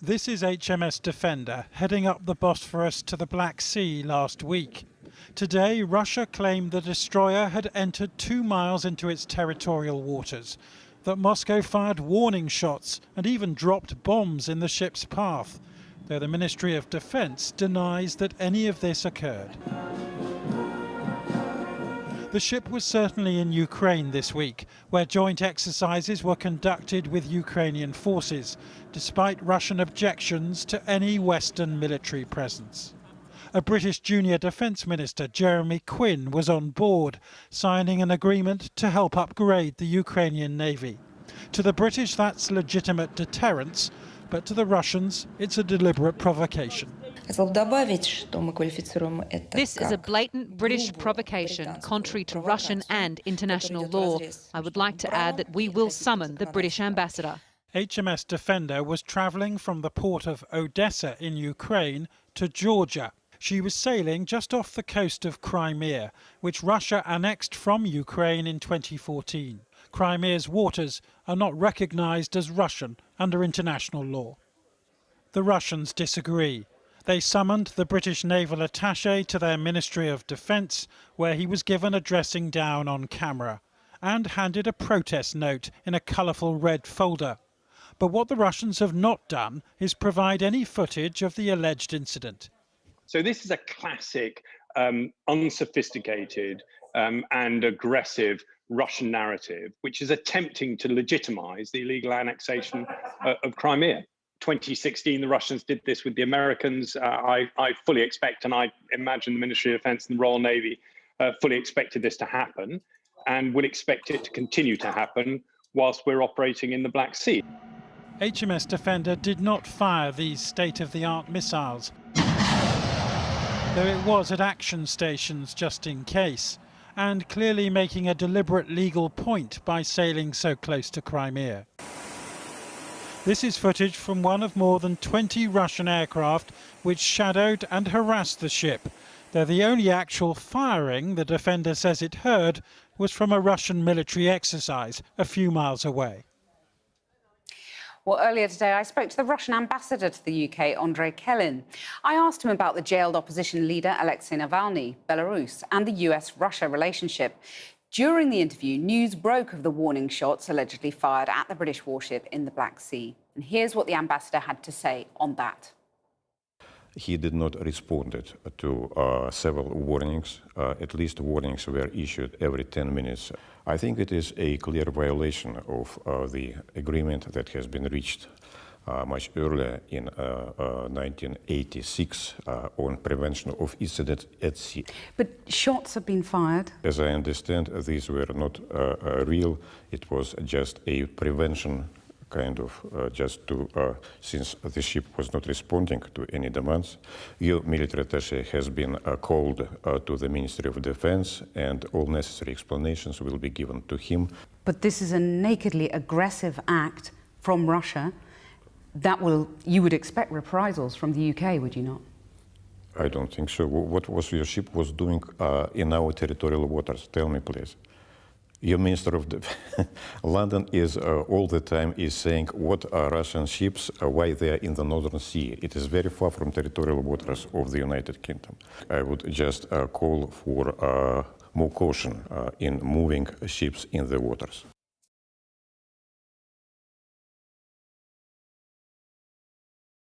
This is HMS Defender heading up the Bosphorus to the Black Sea last week. Today, Russia claimed the destroyer had entered 2 miles into its territorial waters, that Moscow fired warning shots and even dropped bombs in the ship's path, though the Ministry of Defence denies that any of this occurred. The ship was certainly in Ukraine this week, where joint exercises were conducted with Ukrainian forces, despite Russian objections to any Western military presence. A British junior defence minister, Jeremy Quinn, was on board, signing an agreement to help upgrade the Ukrainian Navy. To the British, that's legitimate deterrence, but to the Russians, it's a deliberate provocation. This is a blatant British provocation, contrary to Russian and international law. I would like to add that we will summon the British ambassador. HMS Defender was travelling from the port of Odessa in Ukraine to Georgia. She was sailing just off the coast of Crimea, which Russia annexed from Ukraine in 2014. Crimea's waters are not recognised as Russian under international law. The Russians disagree. They summoned the British naval attaché to their Ministry of Defence, where he was given a dressing down on camera, and handed a protest note in a colourful red folder. But what the Russians have not done is provide any footage of the alleged incident. So this is a classic, unsophisticated and aggressive Russian narrative, which is attempting to legitimise the illegal annexation of Crimea. 2016, the Russians did this with the Americans. I fully expect, and I imagine the Ministry of Defence and the Royal Navy fully expected this to happen, and will expect it to continue to happen whilst we're operating in the Black Sea. HMS Defender did not fire these state-of-the-art missiles, though it was at action stations just in case, and clearly making a deliberate legal point by sailing so close to Crimea. This is footage from one of more than 20 Russian aircraft which shadowed and harassed the ship, though the only actual firing the Defender says it heard was from a Russian military exercise a few miles away. Well, earlier today, I spoke to the Russian ambassador to the UK, Andrei Kelin. I asked him about the jailed opposition leader, Alexei Navalny, Belarus, and the US-Russia relationship. During the interview, news broke of the warning shots allegedly fired at the British warship in the Black Sea. And here's what the ambassador had to say on that. He did not respond to several warnings. At least warnings were issued every 10 minutes. I think it is a clear violation of the agreement that has been reached much earlier in 1986 on prevention of incidents at sea. But shots have been fired. As I understand, these were not real. It was just a prevention kind of just to, since the ship was not responding to any demands. Your military attaché has been called to the Ministry of Defence, and all necessary explanations will be given to him. But this is a nakedly aggressive act from Russia. You would expect reprisals from the UK, would you not? I don't think so. What was your ship was doing in our territorial waters? Tell me, please. Your Minister of London is all the time is saying what are Russian ships, why they are in the Northern Sea. It is very far from territorial waters of the United Kingdom. I would just call for more caution in moving ships in the waters.